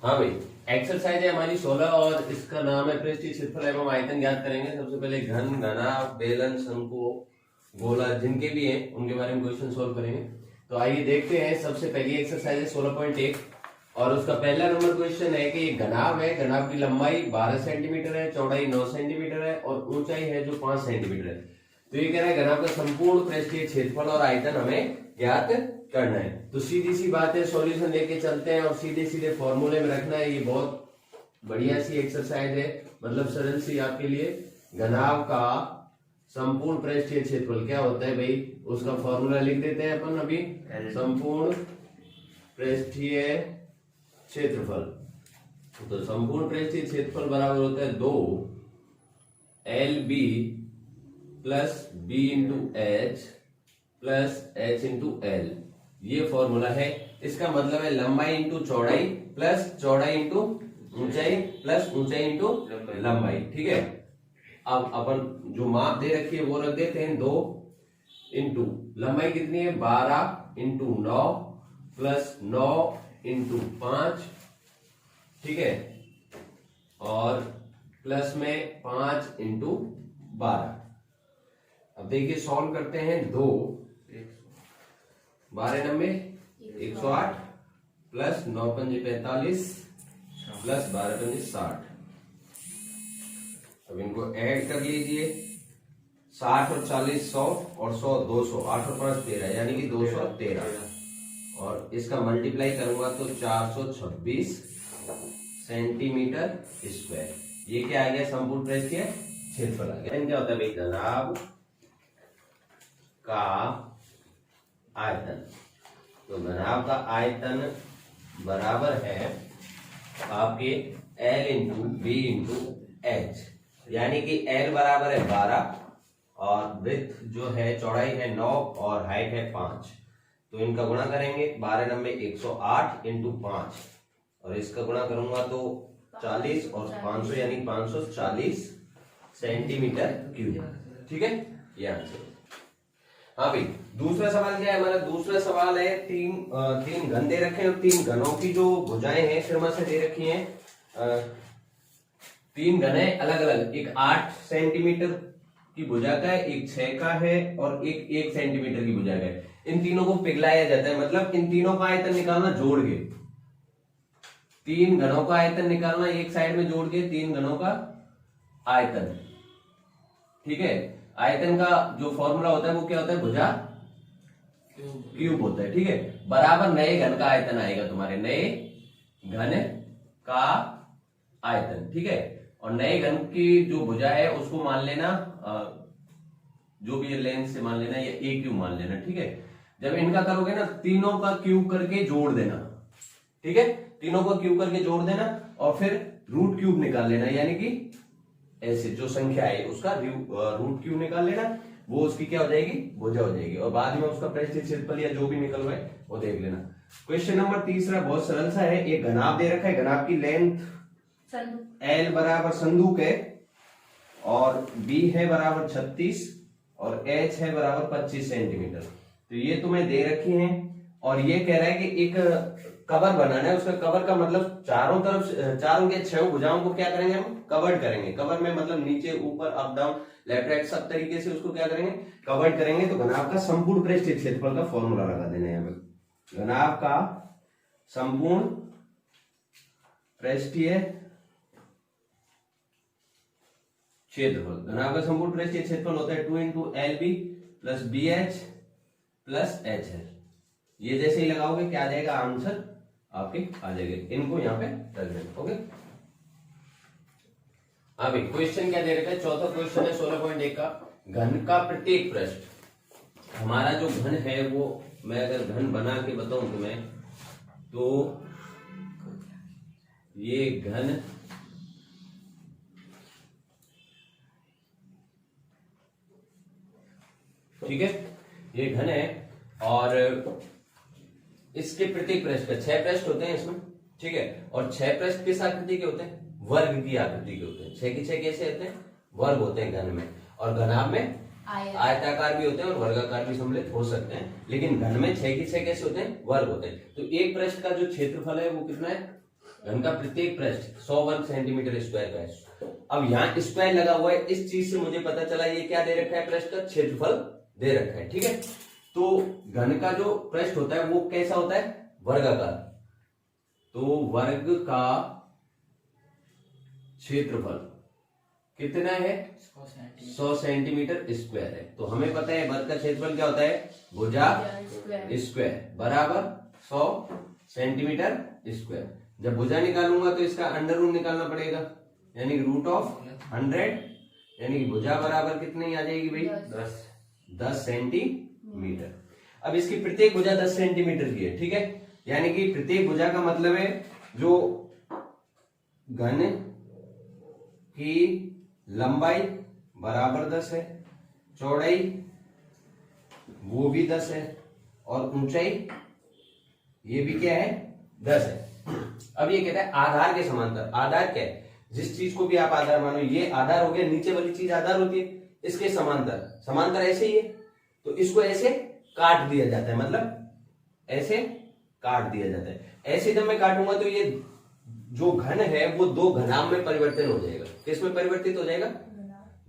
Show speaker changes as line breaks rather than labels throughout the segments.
हाँ भाई, एक्सरसाइज है हमारी 16 और इसका नाम है पृष्ठीय क्षेत्रफल एवं आयतन ज्ञात करेंगे। सबसे पहले घन, घनाभ, बेलन, शंकु, गोला जिनके भी हैं उनके बारे में क्वेश्चन सोल्व करेंगे। तो आइए देखते हैं। सबसे पहली एक्सरसाइज है 16.1 और उसका पहला नंबर क्वेश्चन है कि घनाभ है, घनाभ की लंबाई 12 सेंटीमीटर है, चौड़ाई 9 सेंटीमीटर है और ऊंचाई है जो 5 सेंटीमीटर है। तो ये कह रहा है घनाभ का संपूर्ण पृष्ठीय क्षेत्रफल और आयतन हमें ज्ञात करना है। तो सीधी सी बात है, सॉल्यूशन लेके चलते हैं और सीधे सीधे फॉर्मूले में रखना है। ये बहुत बढ़िया सी एक्सरसाइज है, मतलब सरल सी आपके लिए। घनाभ का संपूर्ण पृष्ठीय क्षेत्रफल क्या होता है भाई, उसका फॉर्मूला लिख देते हैं अपन अभी। संपूर्ण पृष्ठीय क्षेत्रफल, तो संपूर्ण पृष्ठीय क्षेत्रफल बराबर होता है 2 LB plus B into H plus H into L। ये फॉर्मूला है। इसका मतलब है लंबाई इंटू चौड़ाई प्लस चौड़ाई इंटू ऊंचाई प्लस ऊंचाई इंटू लंबाई। ठीक है, अब अपन जो माप दे रखी है वो रख देते हैं। 2 इंटू लंबाई कितनी है 12 इंटू 9 प्लस 9 इंटू 5, ठीक है, और प्लस में 5 इंटू 12। अब देखिए सॉल्व करते हैं। 2 12 नंबे 108 प्लस 9 पंजे 45 प्लस 12 पंजे 60। अब इनको ऐड कर लीजिए। 60 और 40 100 और 100 200, 8 और 5 13, यानी कि 213। और इसका मल्टीप्लाई करूंगा तो 426 सेंटीमीटर स्क्वायर। ये क्या आ गया, संपूर्ण पृष्ठीय क्षेत्रफल आ गया। क्या होता है भाई, घनाभ का आयतन। तो घनाभ का आयतन बराबर है आपके L into B into H, यानी कि L बराबर है 12 और विड्थ जो है चौड़ाई है 9 और हाइट है 5। तो इनका गुणा करेंगे। 12 नंबे 108 इंटू 5 और इसका गुणा करूंगा तो 40 और 500 यानी 540 सेंटीमीटर क्यूब। ठीक है, ये आंसर। हाँ भाई, दूसरा सवाल क्या है हमारा। दूसरा सवाल है तीन घन दे रखे हैं और 3 घनों की जो भुजाएं हैं क्रमशः से दे रखी हैं। 3 घन है अलग अलग, एक 8 सेंटीमीटर की भुजा का है, एक 6 का है और एक 1 सेंटीमीटर की भुजा का है। इन तीनों को पिघलाया जाता है, मतलब इन तीनों का आयतन निकालना जोड़ के। 3 घनों का आयतन निकालना एक साइड में जोड़ के 3 घनों का आयतन। ठीक है, आयतन का जो फॉर्मूला होता है वो क्या होता है, भुजा क्यूब होता है। ठीक है, बराबर नए घन का आयतन आएगा तुम्हारे, नए घन का आयतन। ठीक है, और नए घन की जो भुजा है उसको मान लेना, जो भी लेंथ से मान लेना या ए क्यूब मान लेना। ठीक है, जब इनका करोगे ना तीनों का क्यूब करके जोड़ देना। ठीक है, तीनों का क्यूब करके जोड़ देना और फिर रूट क्यूब निकाल लेना, यानी कि ऐसे जो संख्या है उसका रूट क्यूब निकाल लेना, वो उसकी क्या हो जाएगी, भुजा हो जाएगी। और बाद में उसका पृष्ठीय क्षेत्रफल या जो भी निकल रहा है वो देख लेना। क्वेश्चन नंबर तीसरा बहुत सरल सा है। एक घनाभ दे रखा है, घनाभ की लेंथ L बराबर संदूक है और B है बराबर 36 और H है बराबर 25 सेंटीमीटर। तो ये तुम्हें दे रखी है और ये कह रहा है कि एक कवर बनाना है। उसका कवर का मतलब चारों तरफ, चारों के 6 भुजाओं को क्या करेंगे, हम कवर्ड करेंगे। कवर में मतलब नीचे ऊपर अप डाउन लेफ्ट राइट सब तरीके से उसको क्या करेंगे, कवर्ड करेंगे। तो घनाभ का संपूर्ण पृष्ठीय क्षेत्रफल का फॉर्मूला लगा देना है यहाँ पे। घनाभ का संपूर्ण पृष्ठीय क्षेत्रफल, घनाभ का संपूर्ण पृष्ठीय क्षेत्रफल होता है 2 into LB plus BH plus HL। ये जैसे ही लगाओगे क्या आ जाएगा, आंसर आपके आ जाएगा। इनको यहाँ पे रख देना। ओके, हाँ भाई, क्वेश्चन क्या दे रखा है, चौथा क्वेश्चन है 16.1 का। घन का प्रत्येक पृष्ठ, हमारा जो घन है वो मैं अगर घन बना के बताऊं तुम्हें तो ये घन ठीक है, ये घन है और इसके प्रत्येक पृष्ठ का 6 पृष्ठ होते हैं इसमें। ठीक है, और 6 पृष्ठ किस आकृति के होते हैं, वर्ग की आकृति के होते हैं। 6 के 6 कैसे होते हैं, वर्ग होते हैं घन में। और घनाभ में आयताकार भी होते हैं और वर्गाकार भी सम्मिलित हो सकते हैं, लेकिन घन में 6 के 6 कैसे होते हैं, वर्ग होते हैं। तो एक पृष्ठ का जो क्षेत्रफल है वो कितना है, घन का प्रत्येक पृष्ठ 100 वर्ग सेंटीमीटर स्क्वायर का है। अब यहाँ स्क्वायर लगा हुआ है, इस चीज से मुझे पता चला ये क्या दे रखा है, पृष्ठ का क्षेत्रफल दे रखा है। ठीक है, तो घन का जो पृष्ठ होता है वो कैसा होता है, वर्गाकार। तो वर्ग का क्षेत्रफल कितना है, 100 सेंटीमीटर स्क्वायर है। तो हमें पता है वर्ग का क्षेत्रफल क्या होता है, भुजा स्क्वायर बराबर 100 सेंटीमीटर स्क्वायर। जब भुजा निकालूंगा तो इसका अंडर रूट निकालना पड़ेगा, यानी रूट ऑफ 100, यानी कि भुजा बराबर कितनी आ जाएगी भाई, 10 सेंटीमीटर। अब इसकी प्रत्येक भुजा 10 सेंटीमीटर की है। ठीक है, यानी कि प्रत्येक भुजा का मतलब है जो घन की लंबाई बराबर 10 है, चौड़ाई वो भी 10 है, और ऊंचाई ये भी क्या है, 10 है। अब ये कहता है आधार के समांतर। आधार क्या है, जिस चीज को भी आप आधार मानो, ये आधार हो गया, नीचे वाली चीज आधार होती है, इसके समांतर। समांतर ऐसे ही है तो इसको ऐसे काट दिया जाता है, मतलब ऐसे काट दिया जाता है। ऐसे जब मैं काटूंगा तो ये जो घन है वो दो घनाभ में परिवर्तन हो जाएगा। किस में परिवर्तित हो जाएगा,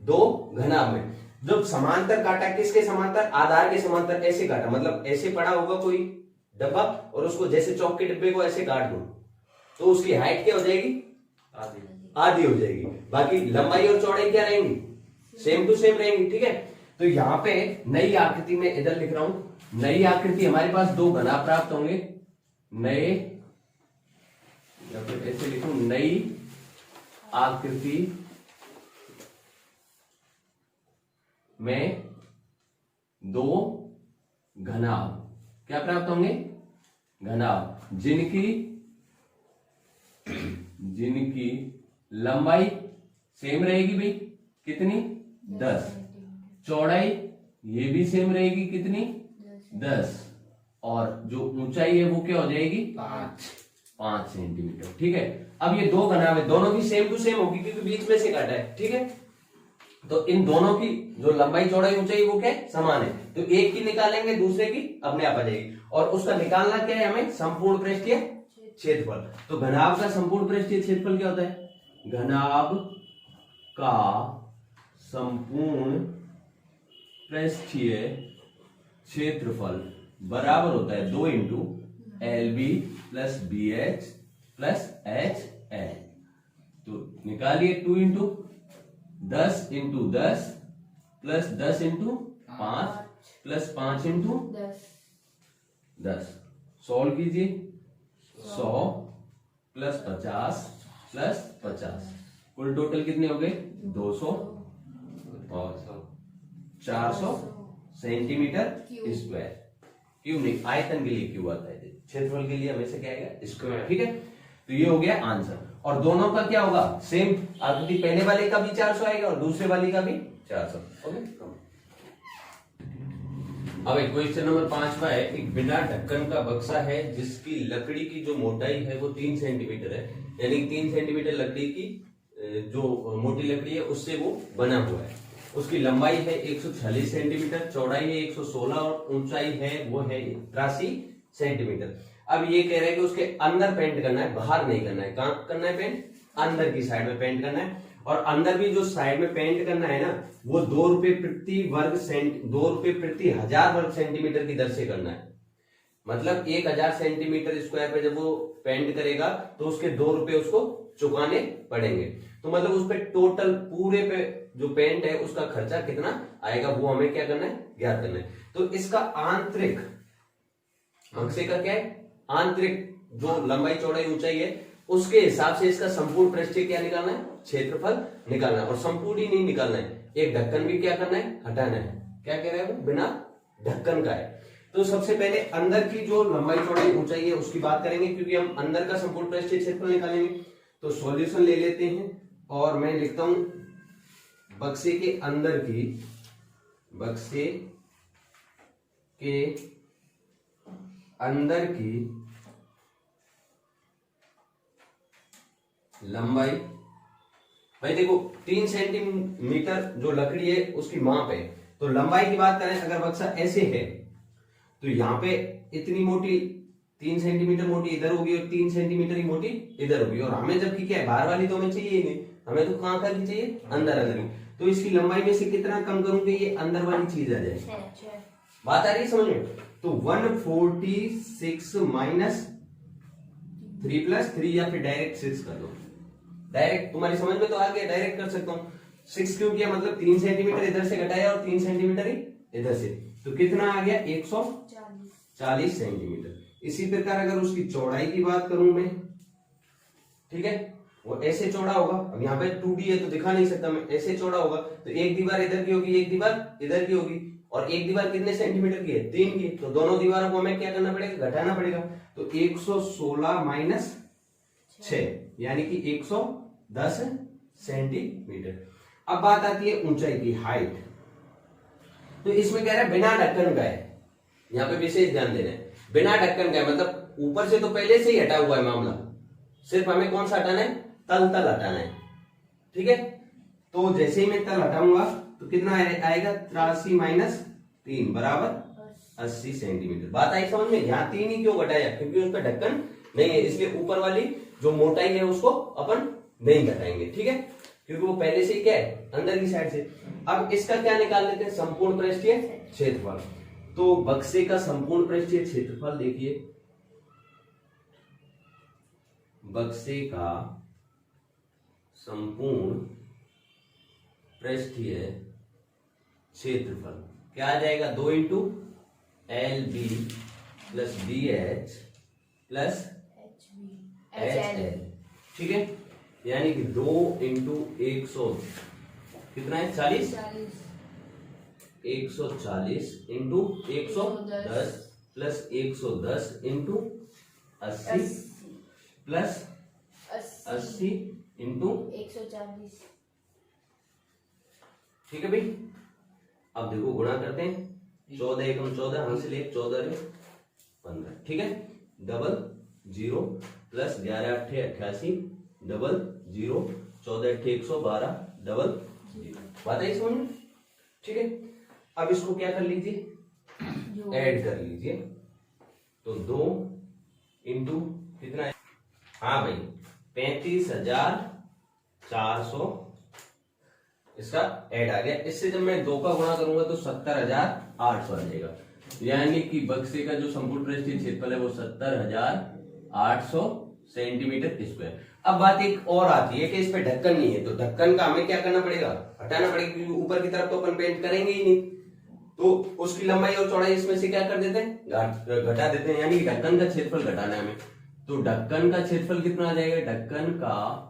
दो घनाभ में। जब समांतर काटा, किसके समांतर, आधार के समांतर ऐसे काटा, मतलब ऐसे पड़ा होगा कोई डब्बा और उसको जैसे चौक के डिब्बे को ऐसे काट दो तो उसकी हाइट क्या हो जाएगी, आधी हो जाएगी। बाकी लंबाई और चौड़ाई क्या रहेंगी, सेम टू सेम रहेंगी। ठीक है, तो यहाँ पे नई आकृति में इधर लिख रहा हूं, नई आकृति हमारे पास दो घनाभ प्राप्त होंगे। नए, या फिर ऐसे लिखूं, नई आकृति में दो घनाभ क्या प्राप्त होंगे, घनाभ जिनकी लंबाई सेम रहेगी भाई, कितनी, 10, चौड़ाई ये भी सेम रहेगी, कितनी, 10, और जो ऊंचाई है वो क्या हो जाएगी, 5 सेंटीमीटर। ठीक है, अब ये दो घनाभ है, दोनों की सेम टू सेम होगी क्योंकि बीच में से काटा है। ठीक है, तो इन दोनों की जो लंबाई चौड़ाई ऊंचाई वो क्या समान है, तो एक की निकालेंगे दूसरे की अपने आप आ जाएगी, और उसका निकालना क्या है हमें, संपूर्ण पृष्ठीय क्षेत्रफल। तो घनाभ का संपूर्ण पृष्ठीय क्षेत्रफल क्या होता है, घनाभ का संपूर्ण पृष्ठीय क्षेत्रफल बराबर होता है 2 into LB plus BH plus HL। तो निकालिए 2 into 10 into 10 plus 10 into 5 plus 5 into 10, solve कीजिए। 100 प्लस 50 प्लस 50, कुल टोटल कितने हो गए, 200 और 400 सेंटीमीटर स्क्वायर। क्यूब नहीं, आयतन के लिए क्यूब आता है, क्षेत्रफल के लिए हमेशा क्या आएगा, स्क्वायर। ठीक है, तो ये हो गया आंसर। और दोनों का क्या होगा, सेम आकृति, पहले वाले का भी 400 आएगा और दूसरे वाले का भी 400। ओके, अब क्वेश्चन नंबर 5 है, एक बिना ढक्कन का बक्सा है जिसकी लकड़ी की जो मोटाई है वो 3 सेंटीमीटर है, यानी 3 सेंटीमीटर लकड़ी की जो मोटी लकड़ी है उससे वो बना हुआ है। उसकी लंबाई है 146 सेंटीमीटर, चौड़ाई है 116 और ऊंचाई है वो है 83 सेंटीमीटर। अब ये कह रहे हैं कि उसके अंदर पेंट करना है, बाहर नहीं करना है। कहां करना है पेंट, अंदर की साइड में पेंट करना है, और अंदर भी जो साइड में पेंट करना है ना वो 2 रुपए प्रति 2 रुपए प्रति 1000 वर्ग सेंटीमीटर की दर से करना है। मतलब 1000 सेंटीमीटर स्क्वायर पे जब वो पेंट करेगा तो उसके 2 रुपए उसको चुकाने पड़ेंगे। तो मतलब उस पे टोटल पूरे पे जो पेंट है उसका खर्चा कितना आएगा वो हमें क्या करना है, ज्ञात करना है। तो इसका आंतरिक बक्से का क्या है, आंतरिक जो लंबाई चौड़ाई ऊंचाई है उसके हिसाब से इसका संपूर्ण पृष्ठीय क्या निकालना है, क्षेत्रफल निकालना है। और संपूर्ण ही नहीं निकालना है, एक ढक्कन भी क्या करना है, हटाना है। क्या कह रहे हैं, बिना ढक्कन का है। तो सबसे पहले अंदर की जो लंबाई चौड़ाई ऊंचाई है उसकी बात करेंगे, क्योंकि हम अंदर का संपूर्ण पृष्ठीय क्षेत्रफल निकालेंगे। तो सॉल्यूशन ले लेते हैं और मैं लिखता हूं बक्से के अंदर की, बक्से के अंदर की लंबाई, भाई देखो 3 सेंटीमीटर जो लकड़ी है उसकी माप है। तो लंबाई की बात करें, अगर बक्सा ऐसे है तो यहां पे इतनी मोटी 3 सेंटीमीटर मोटी इधर होगी और 3 सेंटीमीटर ही मोटी इधर होगी। और हमें जबकि क्या है, बाहर वाली तो हमें चाहिए ही नहीं, हमें तो कहाँ की चाहिए, अंदर अंदर की। तो इसकी लंबाई में से कितना कम करूं कि ये अंदर वाली चीज आ जाए। बात आ रही है समझ में? तो 146 माइनस 3 प्लस 3 या फिर डायरेक्ट 6 कर दो। डायरेक्ट तुम्हारी समझ में तो आ गया, डायरेक्ट कर सकता हूँ। 6 क्यों किया, मतलब 3 सेंटीमीटर इधर से घटाया और 3 सेंटीमीटर ही इधर से, तो कितना आ गया 140 सेंटीमीटर। इसी प्रकार अगर उसकी चौड़ाई की बात करूं मैं, ठीक है, वो ऐसे चौड़ा होगा। अब यहाँ पे 2D है तो दिखा नहीं सकता मैं, ऐसे चौड़ा होगा तो एक दीवार इधर की होगी, एक दीवार इधर की होगी। और एक दीवार कितने सेंटीमीटर की है, 3 की, तो दोनों दीवारों को हमें क्या करना पड़ेगा, घटाना पड़ेगा। तो 116 माइनस 6 यानी कि 110 सेंटीमीटर। अब बात आती है ऊंचाई की, हाइट। तो इसमें कह रहा है बिना ढक्कन का है, यहाँ पे विशेष ध्यान देना है, बिना ढक्कन का है, मतलब ऊपर से तो पहले से ही हटा हुआ है मामला, सिर्फ हमें कौन सा हटाना है, तल हटाना है। ठीक है, तो जैसे ही मैं तल हटाऊंगा तो कितना आएगा, 83 माइनस 3 बराबर 80 सेंटीमीटर। बात आई समझ में? यहाँ 3 ही क्यों घटाया, क्योंकि उस पर ढक्कन नहीं है, इसलिए ऊपर वाली जो मोटाई है उसको अपन नहीं घटाएंगे। ठीक है, क्योंकि वो पहले से ही क्या है, अंदर की साइड से। अब इसका क्या निकाल लेते हैं, संपूर्ण पृष्ठीय क्षेत्रफल। तो बक्से का संपूर्ण पृष्ठीय क्षेत्रफल देखिए, बक्से का संपूर्ण पृष्ठीय क्षेत्रफल क्या आ जाएगा, 2 into LB plus BH plus HL। ठीक है, यानी कि 2 इंटू 100 कितना है, 40, 140 into 110 plus 110 into 80 plus 80 into
140।
ठीक है भाई। अब देखो गुणा करते हैं, 14 एकम 14, हासिल 1, 14 15। ठीक है, डबल 0 प्लस 11 8 88 डबल 0, 14 8 112 डबल 0। बात आई समझ में? ठीक है, अब इसको क्या कर लीजिए, ऐड कर लीजिए। तो 2 इंटू कितना है, हाँ भाई 35,400 इसका ऐड आ गया। इससे जब मैं 2 का गुणा करूंगा तो 70,800 आ जाएगा। यानी कि बक्से का जो संपूर्ण पृष्ठीय क्षेत्रफल है वो 70,800 सेंटीमीटर स्क्वायर। अब बात एक और आती है कि इस पे ढक्कन नहीं है, तो ढक्कन का हमें क्या करना पड़ेगा, हटाना पड़ेगा, क्योंकि ऊपर की तरफ तो अपन पेंट करेंगे ही नहीं। तो उसकी लंबाई और चौड़ाई इसमें से क्या कर देते हैं, घटा देते हैं, यानी कि ढक्कन का क्षेत्रफल घटाना है हमें। तो ढक्कन का क्षेत्रफल कितना आ जाएगा, ढक्कन का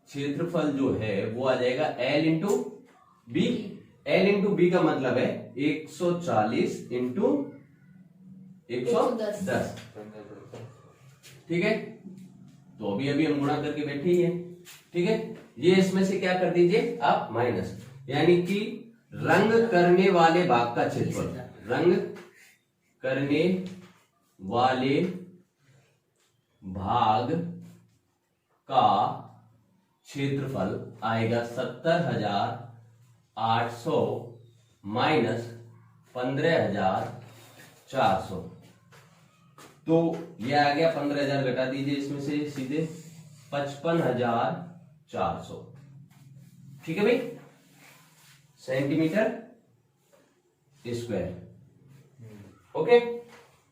क्षेत्रफल जो है वो आ जाएगा L into B. L into B का मतलब है 140 इंटू 110। ठीक है, तो अभी हम गुणा करके बैठे ही हैं। ठीक है, ये इसमें से क्या कर दीजिए आप, माइनस, यानी कि रंग करने वाले भाग का क्षेत्रफल, रंग करने वाले भाग का क्षेत्रफल आएगा 70,800 माइनस 15,400। तो ये आ गया 15,000, घटा दीजिए इसमें से सीधे 55,400। ठीक है भाई, सेंटीमीटर स्क्वायर। ओके,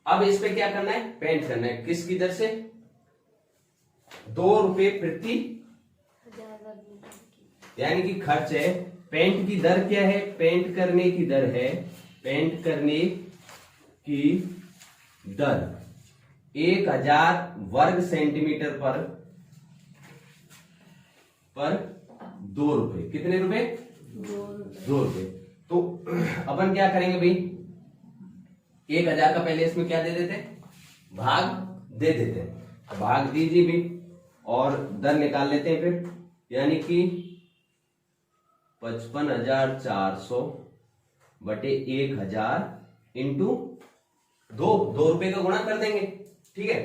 अब इस पे क्या करना है, पेंट करना है। किसकी दर से, 2 रुपए प्रति, यानी कि खर्च है। पेंट की दर क्या है, पेंट करने की दर है, पेंट करने की दर 1000 वर्ग सेंटीमीटर पर 2 रुपए। कितने रुपए, 2 रुपए। तो अपन क्या करेंगे भाई, 1000 का पहले इसमें क्या दे देते, भाग दे देते हैं, भाग दीजिए भी, और दर निकाल लेते हैं फिर, यानी कि 55,400 बटे 1000 इंटू 2 रुपए का गुणा कर देंगे। ठीक है,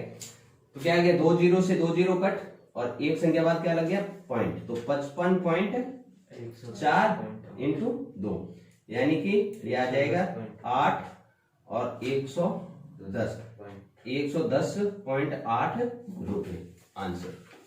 तो क्या आ गया, 2 जीरो से 2 जीरो कट, और एक संख्या बाद क्या लग गया, पॉइंट, तो 55.4 इंटू 2, यानी कि ये आ जाएगा 8 और 110 110.8 रुपए आंसर।